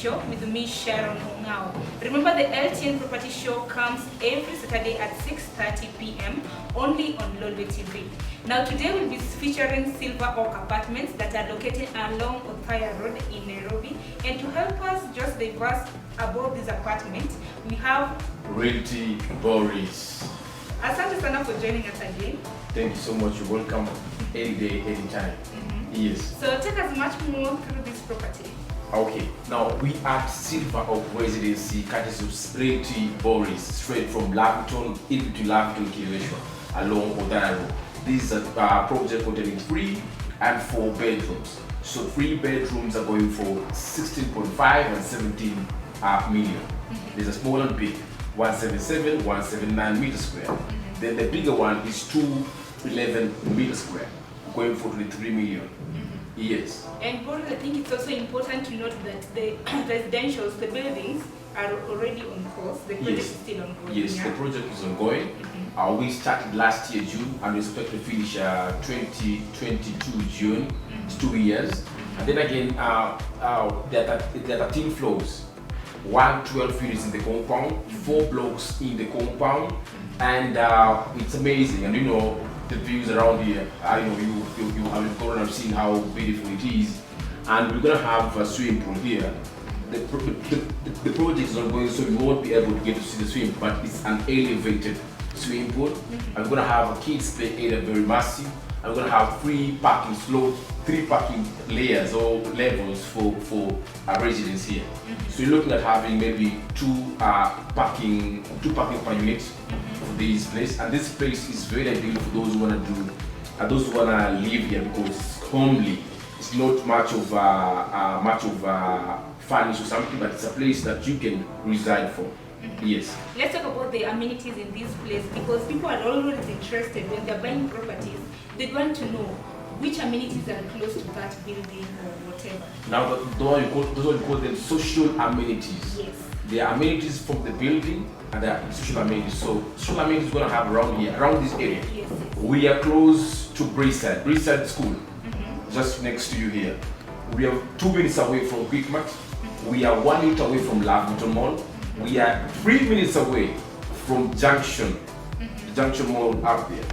Show with me, Sharon now. Remember, the Ltn Property Show comes every Saturday at 6:30 p.m. only on Lolwe TV. Now today we'll be featuring Silver Oak Apartments that are located along Othaya Road in Nairobi. And to help us just diverse about these apartments, we have Realty Boris. Asante sana for joining us again. Thank you so much. You're welcome any day, anytime. Yes. So take us much more through this property. Okay, now we are Silver Oak Residency, courtesy of Realty Boris, straight from Lavington, in between Lavington and Kileleshwa, along Othaya Road. This is a project containing 3 and 4 bedrooms. So 3 bedrooms are going for 16.5 and 17 million. There's a small and big, 177, 179 meters square. Then the bigger one is 211 meters square, going for 23 million. Yes. And Boris, I think it's also important to note that the residentials, the buildings, are already on course. The project is still ongoing. Yes, the project is ongoing. We started last year June and we expect to finish 2022 June. It's 2 years. And then again, there are 13 floors, 112 units in the compound, 4 blocks in the compound, and it's amazing. And you know, the views around here, I know you have gone and seen how beautiful it is. And we're gonna have a swimming pool here. The project is ongoing, so we won't be able to get to see the swimming pool, but it's an elevated swimming pool. I'm gonna have a kids play area, very massive. I'm gonna have 3 parking slots, 3 parking layers or levels for residents here. So you're looking at having maybe 2 parking per unit for this place. And this place is very ideal for those who wanna live here because it's homely. It's not much of furnish or something, but it's a place that you can reside for. Yes. Let's talk about the amenities in this place, because people are always interested when they're buying properties. They want to know which amenities are close to that building or whatever. Now, those are call them social amenities. Yes. There are amenities from the building and there are social amenities. So, social amenities we're going to have around here, around this area. Yes. We are close to Breeside School, just next to you here. We are 2 minutes away from Quickmart. We are 1 minute away from Lavington Mall. We are 3 minutes away from Junction, the Junction Mall up there.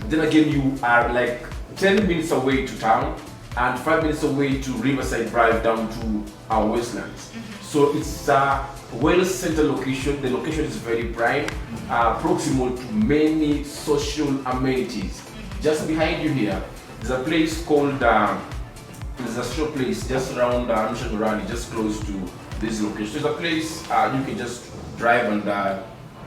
Then again, you are like 10 minutes away to town and 5 minutes away to Riverside Drive down to our Westlands. So it's a well-centered location. The location is very prime, proximal to many social amenities. Just behind you here, there's a place called, there's a short place just around Mission Morani, just close to this location. There's a place you can just drive and,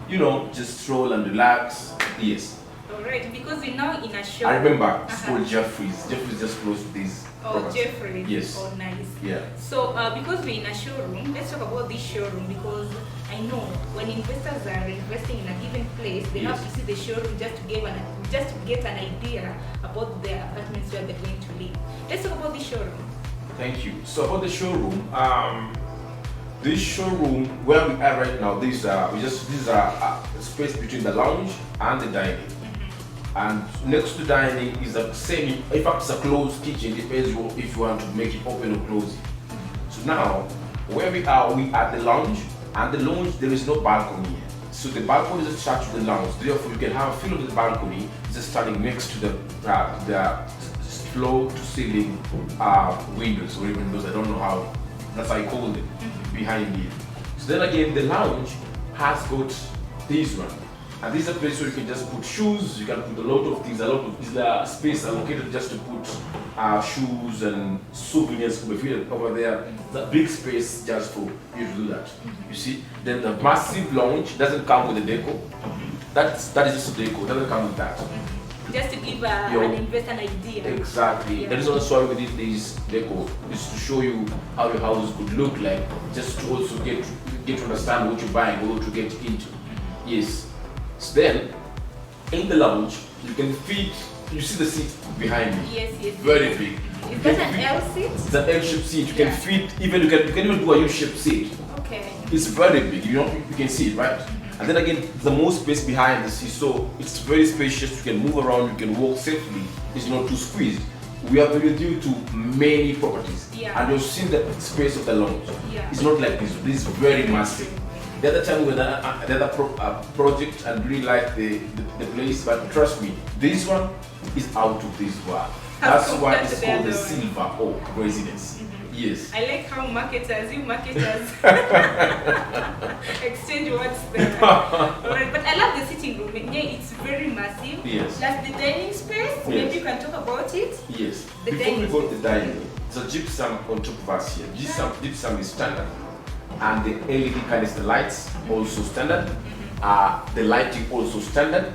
you know, just stroll and relax. Yes. Alright, because we're now in a show. I remember it's called Jeffrey's. Jeffrey's just close to this. Oh, property. Jeffrey. Yes. Oh, nice. Yeah. So, because we're in a showroom, let's talk about this showroom, because I know when investors are investing in a given place, they have to see the showroom just to get an idea about the apartments where they're going to live. Let's talk about the showroom. Thank you. So about the showroom, this showroom where we are right now, this is a space between the lounge and the dining. And next to dining is a in fact it's a closed kitchen, depends if you want to make it open or close it. So now, where we are at the lounge, and the lounge there is no balcony here. So the balcony is attached to the lounge, therefore you can have a feel of the balcony just standing next to the floor to ceiling windows or even windows, I don't know how, that's how I call them, behind here. So then again, the lounge has got this one. And this is a place where you can just put shoes, you can put a lot of things, is there space allocated just to put shoes and souvenirs over there. It's a big space just for you to do that. You see? Then the massive lounge doesn't come with the deco. That is just a deco, it doesn't come with that. Just to give an investor an idea. Exactly. Yeah. That is also why we did this deco, is to show you how your house could look like, just to also get to understand what you're buying or what to get into. Yes. So then, in the lounge, you can fit, you see the seat behind me? Yes. Very big. Is that an L seat? It's an L-shaped seat. You can fit, you can even do a U-shaped seat. Okay. It's very big, you can see it, right? And then again, the more space behind the seat, so it's very spacious, you can move around, you can walk safely, it's not too squeezed. We have been due to many properties. Yeah. And you've seen the space of the lounge. Yeah. It's not like this. This is very massive. The other time we had another project and really like the place, but trust me, this one is out of this world. That's why it's called the Silver Oak Residence. Yes. I like how you marketers exchange words there. Alright, but I love the sitting room. Yeah, it's very massive. Yes. Plus the dining space. Yes. Maybe you can talk about it. Yes. The Before we go to the dining, space. there's a gypsum on top of us here. Gypsum is standard. And the LED canister lights also standard. The lighting also standard.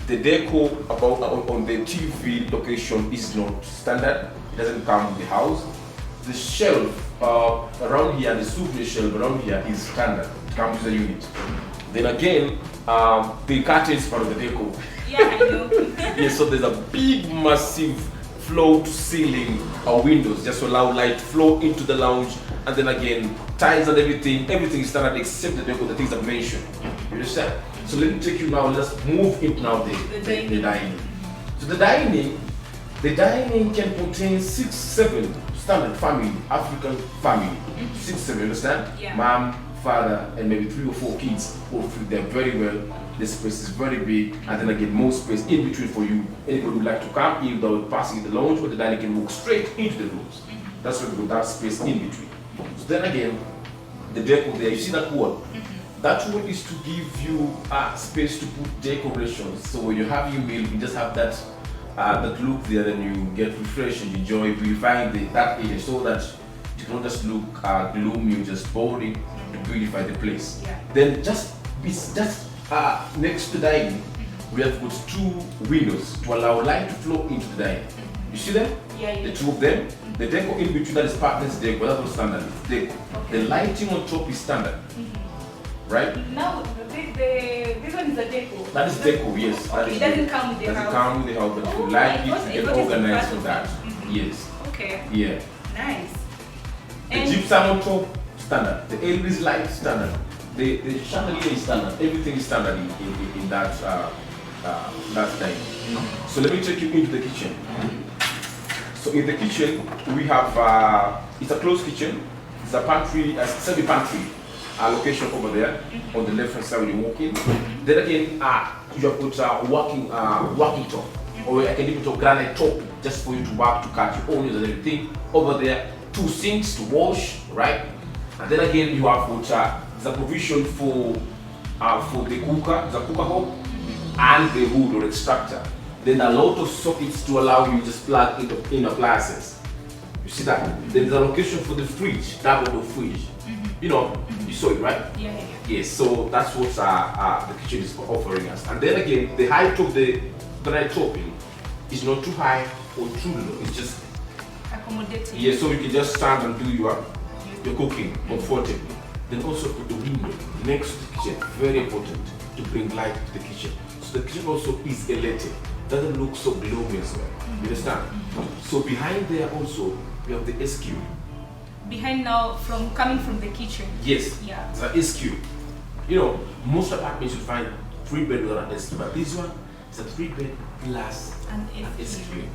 The deco on the TV location is not standard. It doesn't come with the house. The shelf around here, the souvenir shelf around here is standard. It comes with a unit. Then again, the curtain is part of the deco. Yeah, I know. Yes, so there's a big, massive floor-to-ceiling windows just to allow light to flow into the lounge. And then again, tiles and everything is standard except the deco, the things I've mentioned. You understand? So let me take you now. Let's move into now the dining. So the dining can contain 6-7 standard family, African family. 6-7, you understand? Yeah. Mom, father, and maybe 3 or 4 kids. All fit there very well. The space is very big, and then again, more space in between for you. Anybody would like to come in without passing the lounge or the dining can walk straight into the rooms. That's why we got that space in between. So then again, the deco there, you see that wall? That wall is to give you space to put decorations. So when you have your meal, you just have that look there, then you get refreshed and enjoy beautifying that area so that you don't just look gloomy, just boring, to beautify the place. Yeah. Then just next to the dining, we have got 2 windows to allow light to flow into the dining. You see them? Yeah. The 2 of them. The deco in between, that is partners deco, that's not standard. Deco. Okay. The lighting on top is standard. Right? Now, this one is a deco. That is deco, yes. Okay, it doesn't come with the house. Doesn't come with the house, but if you like it, you can organize for that. Yes. Okay. Yeah. Nice. The And gypsum on top, standard. The LED's light, standard. The chandelier is standard. Everything is standard in that dining. So let me take you into the kitchen. So in the kitchen, we have, it's a closed kitchen. It's a pantry, a semi-pantry location over there on the left hand side when you walk in. Then again, you have got a working top, or I can even put a granite top just for you to work, to cut your onions and everything. Over there, 2 sinks to wash, right? And then again, you have got the provision for the cooker, the cooker hob, and the wood or extractor. Then a lot of sockets to allow you to just plug in appliances. You see that? Then there's a location for the fridge, double door fridge. You know, you saw it, right? yeah. Yes, so that's what the kitchen is offering us. And then again, the height of the granite topping is not too high or too low. It's just Accommodating. yeah, so you can just stand and do your cooking comfortably. Then also put the window next to the kitchen, very important to bring light to the kitchen. So the kitchen also is LED, doesn't look so gloomy as well. You understand? So behind there also we have the SQ. Behind now, coming from the kitchen. Yes, Yeah. the SQ. You know, most apartments you find 3 bedroom and SQ, but this one is a 3 bed plus And SQ.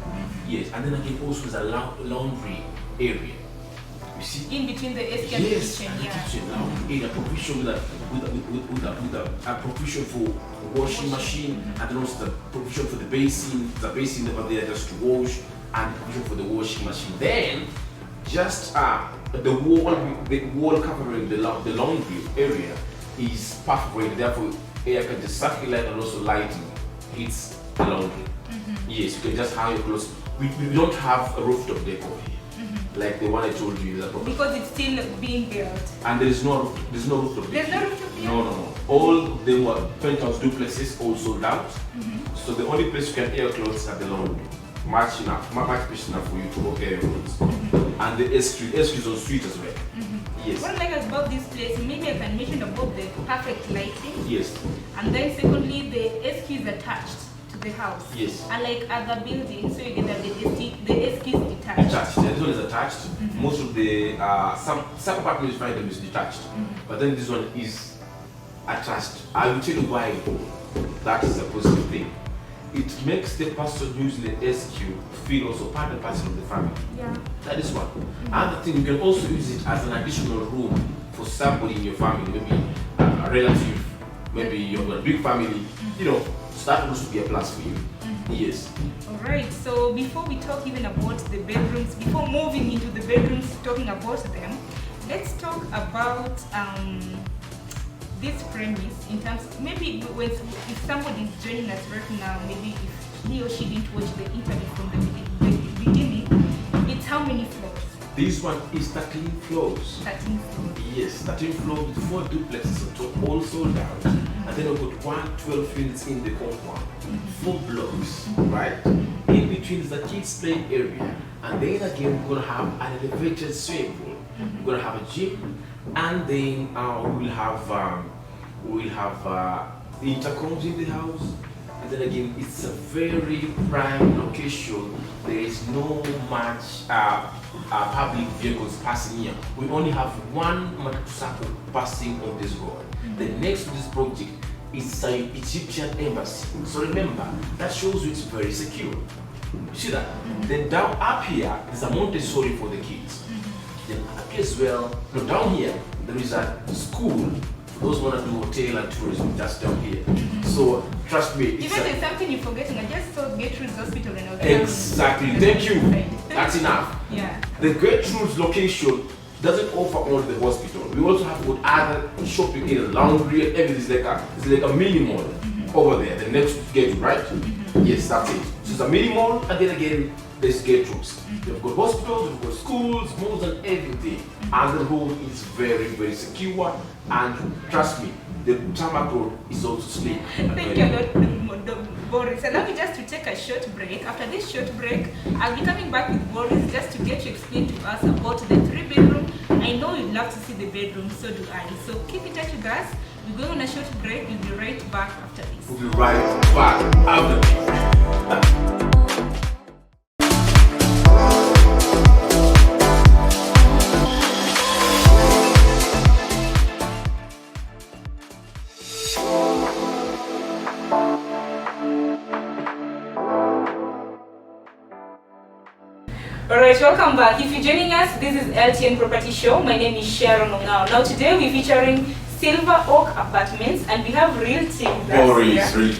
Yes, and then again also is a laundry area. You see? in between the SK and the Yes, kitchen. and the Yeah. kitchen laundry area, provision with a provision for washing machine, and then also the provision for the basin over there just to wash, and provision for the washing machine. Then just the wall covering the laundry area is perforated, therefore air can just circulate and also lighting hits the laundry. Yes, you can just hang your clothes. We don't have a rooftop decor here, like the one I told you. Because it's still being built. And there's no rooftop decor. There's no rooftop here? No. All of them were penthouse duplexes, all sold out. So the only place you can air clothes is at the laundry. Much space enough for you to go air your clothes. And the SQ is on street as well. Yes. What I like about this place, maybe I can mention about the perfect lighting. Yes. And then secondly, the SQ is attached to the house. Yes. Unlike other buildings, so you get that the SQ is detached. Detached. This one is attached. Most of the some apartments you find them is detached, but then this one is attached. I will tell you why that is a positive thing. it makes the person using the SQ feel also part and parcel of the family. Yeah. That is one. Another thing, you can also use it as an additional room for somebody in your family, maybe a relative, maybe you've got a big family, you know, so that will also be a plus for you. Yes. Alright, so before we talk even about the bedrooms, before moving into the bedrooms, talking about them, let's talk about this premise in terms of maybe if somebody is joining us right now, maybe if he or she didn't watch the interview from the beginning, it's how many floors? This one is 13 floors. 13 floors. Yes, 13 floors with 4 duplexes on top, all sold out. And then we've got 112 units in the compound, 4 blocks, right? In between is the kids' play area. And then again, we're going to have an elevated swimming pool. We're going to have a gym, and then we'll have intercoms in the house. And then again, it's a very prime location. There is no much public vehicles passing here. We only have one motorcycle passing on this road. The next to this project is an Egyptian embassy. So remember, that shows you it's very secure. You see that? Then down up here, there's a Montessori for the kids. Then up here as well, no, down here, there is a school for those who want to do hotel and tourism, just down here. So trust me. Even there's something you're forgetting. I just saw Gertrude's Hospital and Othaya. Exactly. Thank you. That's enough. Yeah. The Gertrude's location doesn't offer only the hospital. We also have got other shopping areas, laundry, everything. It's like a mini mall over there. The next to Gertrude, right? Yes, that's it. So it's a mini mall, and then again, there's Gertrude's. We've got hospitals, we've got schools, malls, and everything. And the road is very, very secure. And trust me, the tarmac road is also slick. Thank you, Dr. Boris. Allow me just to take a short break. After this short break, I'll be coming back with Boris just to get you explain to us about the 3-bedroom. I know you'd love to see the bedroom, so do I. So keep in touch with us. We're going on a short break. We'll be right back after this. We'll be right back after this. Alright, welcome back. If you're joining us, this is Ltn Property Show. My name is Sharon Ongao. Now today we're featuring Silver Oak Apartments, and we have real team.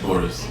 Boris.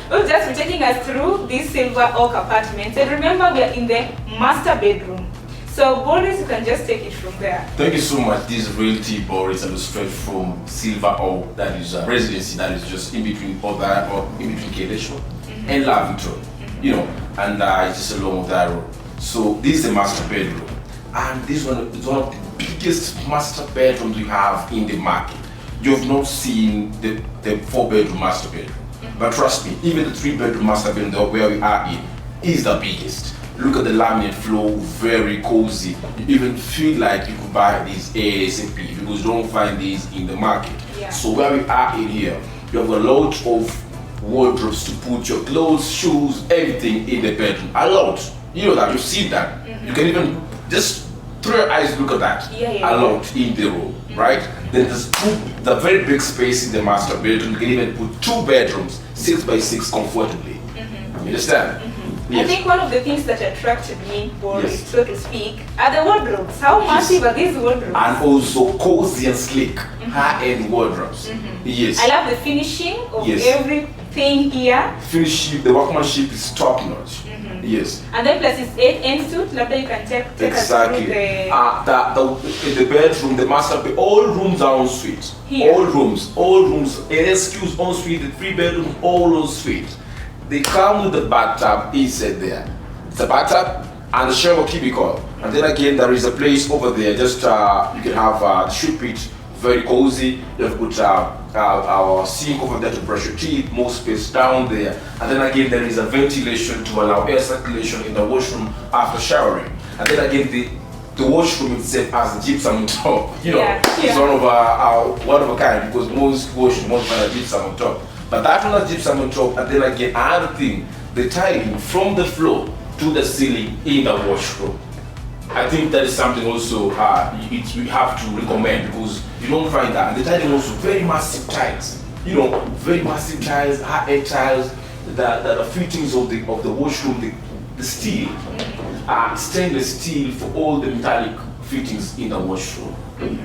Well, just be taking us through these Silver Oak Apartments. And remember, we are in the master bedroom. So Boris, you can just take it from there. Thank you so much. This is Realty Boris, and straight from Silver Oak. That is a residency that is just in between Othaya, or in between Kileleshwa and Lavington. You know, and it's just along Othaya Road. So this is the master bedroom, and this one is one of the biggest master bedrooms we have in the market. You've not seen the 4-bedroom master bedroom, but trust me, even the 3-bedroom master bedroom where we are in is the biggest. Look at the laminate floor, very cozy. You even feel like you could buy these ASAP because you don't find these in the market. Yeah. So where we are in here, you have a lot of wardrobes to put your clothes, shoes, everything in the bedroom. A lot. You know that, you've seen that. You can even just throw your eyes, look at that. A lot in the room, right? Then there's the very big space in the master bedroom. You can even put 2 bedrooms, 6 by 6 comfortably. You understand? Yes. I think one of the things that attracted me, Boris, so to speak, are the wardrobes. How massive are these wardrobes? And also cozy and sleek, high-end wardrobes. Yes. I love the finishing of everything here. Finishing, the workmanship is top-notch. Yes. And then plus it's 8 en-suite. Now you can take exactly. us through the bedroom, the master bedroom, all rooms are en suite. Here. All rooms, SQs en suite, the 3 bedrooms, all en suite. They come with the bathtub inside there. It's a bathtub and a shower cubicle. And then again, there is a place over there. Just you can have a shoe pit, very cozy. You have put our sink over there to brush your teeth, more space down there. And then again, there is a ventilation to allow air circulation in the washroom after showering. And then again, the washroom itself has a gypsum on top. You know, it's one of a kind because most washroom won't find a gypsum on top. But that one has gypsum on top, and then again, another thing, the tiling from the floor to the ceiling in the washroom. I think that is something also we have to recommend because you don't find that. And the tiling also very massive tiles. You know, very massive tiles, high-end tiles. the fittings of the washroom, the steel, stainless steel for all the metallic fittings in the washroom.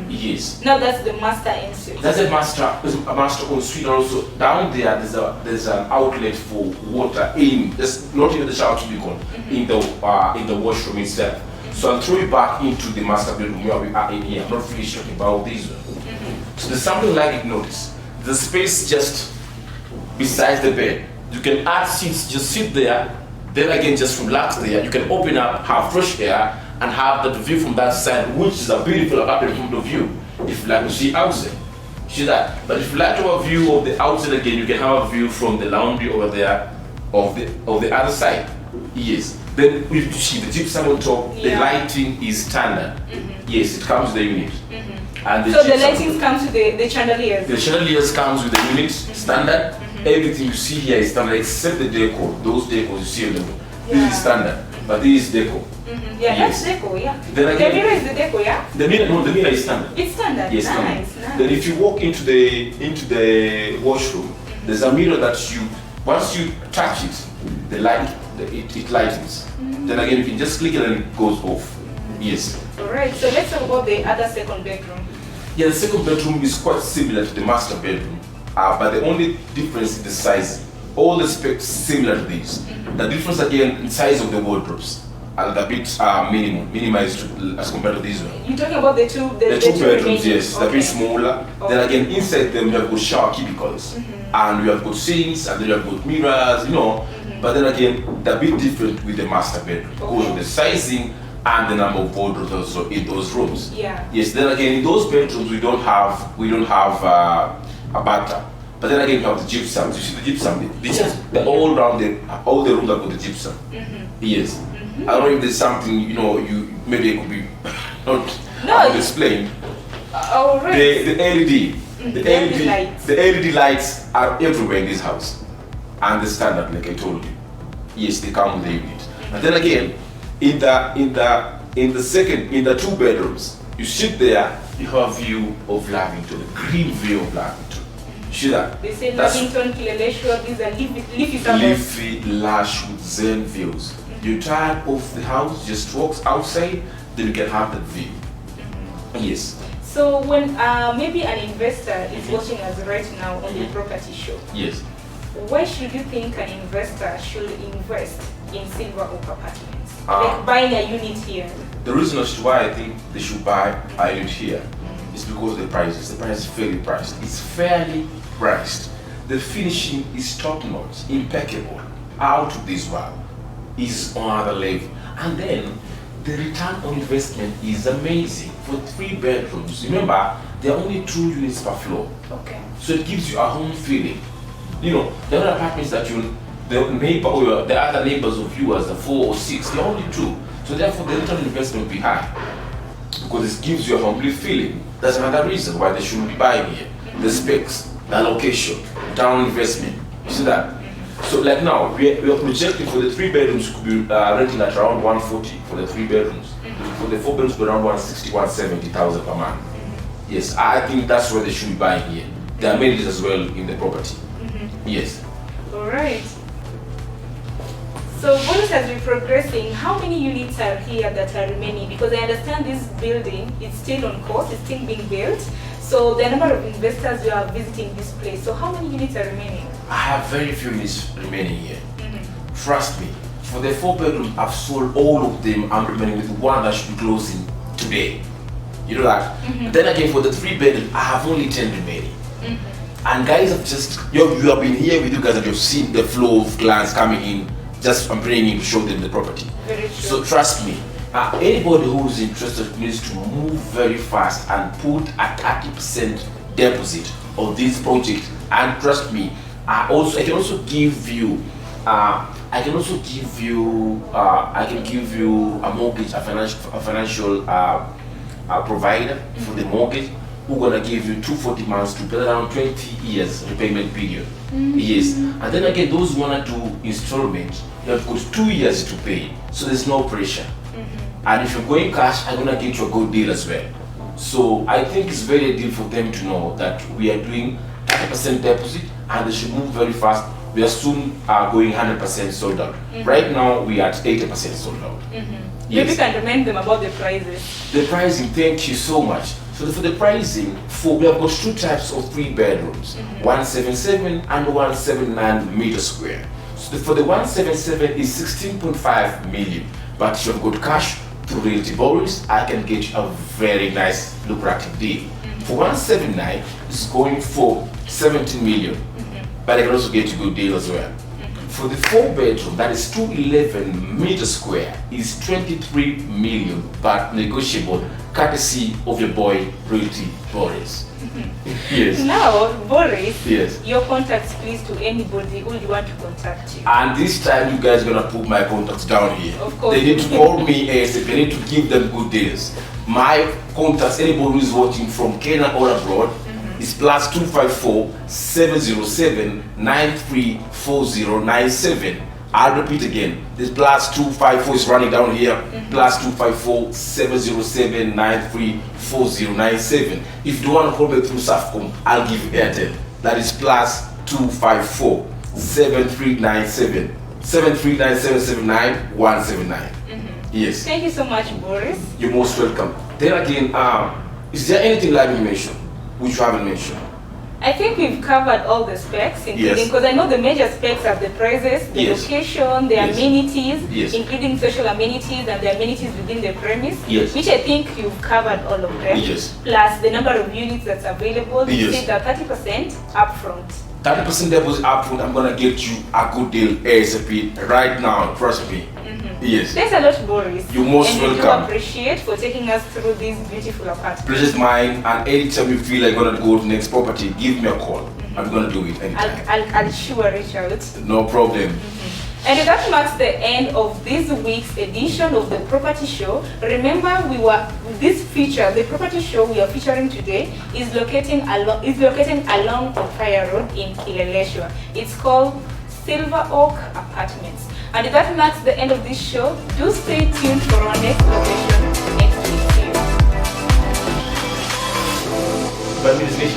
Yes. Now that's the master ensuite. That's a master ensuite. Also down there, there's an outlet for water in, just not in the shower cubicle, in the washroom itself. So I'll throw you back into the master bedroom where we are in here. I'm not finished talking about this one. So there's something like it. Notice the space just besides the bed. You can add seats, just sit there. Then again, just relax there. You can open up, have fresh air, and have the view from that side, which is a beautiful apartment from the view. If you like to see outside, see that. But if you like to have a view of the outside again, you can have a view from the laundry over there, of the other side. Yes. Then you see the gypsum on top. The lighting is standard. Yes, it comes with the unit. And so the lighting comes with the chandeliers. The chandeliers comes with the unit standard. Everything you see here is standard except the decor. Those decors you see on the wall. This is standard, but this is decor. Yeah, yes. That's deco, yeah. Then again, the mirror is the deco, yeah? The mirror is standard. It's standard. Yes, nice. Then if you walk into the washroom, there's a mirror that once you touch it, the light it lightens. Then again you can just click it and it goes off. Yes. Alright, so let's talk about the other second bedroom. Yeah, the second bedroom is quite similar to the master bedroom, but the only difference is the size. All the specs similar to this. The difference again in size of the wardrobes are a bit minimized as compared to this one. You're talking about the two bedrooms, yes, they're a bit smaller. Then again, inside them you have got shower cubicles, and you have got sinks, and then you have got mirrors, you know. But then again, they're a bit different with the master bedroom because of the sizing and the number of wardrobes also in those rooms. Yeah. Yes. Then again, in those bedrooms we don't have a bathroom. But then again, you have the gypsum. You see the gypsum? They're all around all the rooms have got the gypsum. Yes. I don't know if there's something, maybe it could be not explained. The LED lights are everywhere in this house. And the standard, like I told you. Yes, they come with the unit. And then again, in the two bedrooms, you sit there, you have a view of Lavington, a green view of Lavington. See that? They say Lavington, Kileleshwa, these are leafy suburbs. Leafy, lush with zen views. You're tired of the house, just walk outside, then you can have that view. Yes. So when maybe an investor is watching us right now on the property show. Yes. Why should you think an investor should invest in Silver Oak Apartments? Like buying a unit here. The reason as to why I think they should buy a unit here is because of the prices. The price is fairly priced. It's fairly priced. The finishing is top notch, impeccable, out of this world, is on another level. And then the return on investment is amazing. For 3 bedrooms, remember there are only 2 units per floor. Okay. So it gives you a home feeling. The other apartments that the neighbor or the other neighbors of yours, the 4 or 6, they're only 2. So therefore the return on investment will be high. Because it gives you a homely feeling. That's another reason why they should be buying here. The specs, the location, down investment. You see that? So like now, we are projecting for the 3 bedrooms could be renting at around 140 for the 3 bedrooms. For the 4 bedrooms, around 160, 170,000 per month. Yes, I think that's where they should be buying here. There are amenities as well in the property. Yes. Alright. So bonus has been progressing. How many units are here that are remaining? Because I understand this building is still on course, it's still being built. So the number of investors who are visiting this place. So how many units are remaining? I have very few units remaining here. Trust me. For the 4 bedroom, I've sold all of them. I'm remaining with one that should be closing today. You know that? Then again, for the 3 bedroom, I have only 10 remaining. And guys have you have been here with you guys and you've seen the flow of clients coming in. Just I'm bringing in to show them the property. Very true. So trust me, anybody who's interested needs to move very fast and put a 30% deposit on this project. And trust me, I can also give you a mortgage, a financial provider for the mortgage, who's gonna give you 240 months to pay around 20 years repayment period. Yes, and then again, those who wanna do installment, you have got 2 years to pay, so there's no pressure. And if you're going cash, I'm gonna get you a good deal as well. So I think it's very ideal for them to know that we are doing 30% deposit, and they should move very fast we are soon going 100% sold out. Right now, we are at 80% sold out. Maybe you can remind them about the prices. The pricing, thank you so much. So for the pricing, we have got 2 types of 3 bedrooms, 177 and 179 meters square. So for the 177 is 16.5 million, but if you've got cash through realty borrowers, I can get you a very nice lucrative deal. For 179, it's going for 17 million, but I can also get you a good deal as well. For the 4 bedroom, that is 211 meters square, is 23 million, but negotiable, courtesy of your boy Realty Boris. Yes. Now, Boris, yes, your contacts please to anybody who you want to contact you. And this time you guys are gonna put my contacts down here. Of course. They need to call me ASAP. They need to give them good deals. My contacts, anybody who is watching from Kenya or abroad, is +254 707 934097. I'll repeat again. This +254 is running down here. +254 707 934097. If you don't want to call me through Safcom, I'll give you Airtel. That is +254 7397 739779179. Yes. Thank you so much, Boris. You're most welcome. Then again, is there anything like you mentioned which you haven't mentioned? I think we've covered all the specs, including, because I know the major specs are the prices, the location, the amenities, including social amenities and the amenities within the premise, which I think you've covered all of them, plus the number of units that's available. You said that 30% upfront. 30% deposit upfront. I'm going to get you a good deal ASAP right now, trust me. Yes. Thanks a lot, Boris. You're most welcome. We do appreciate for taking us through this beautiful apartment. Pleasure's mine, and anytime you feel like gonna go to next property, give me a call. I'm gonna do it anytime. I'll sure reach out. No problem. And that marks the end of this week's edition of the Property Show. Remember, this feature, the Property Show we are featuring today, is located along Othaya Road in Kileleshwa. It's called Silver Oak Apartments. And that marks the end of this show. Do stay tuned for our next location next week. See you.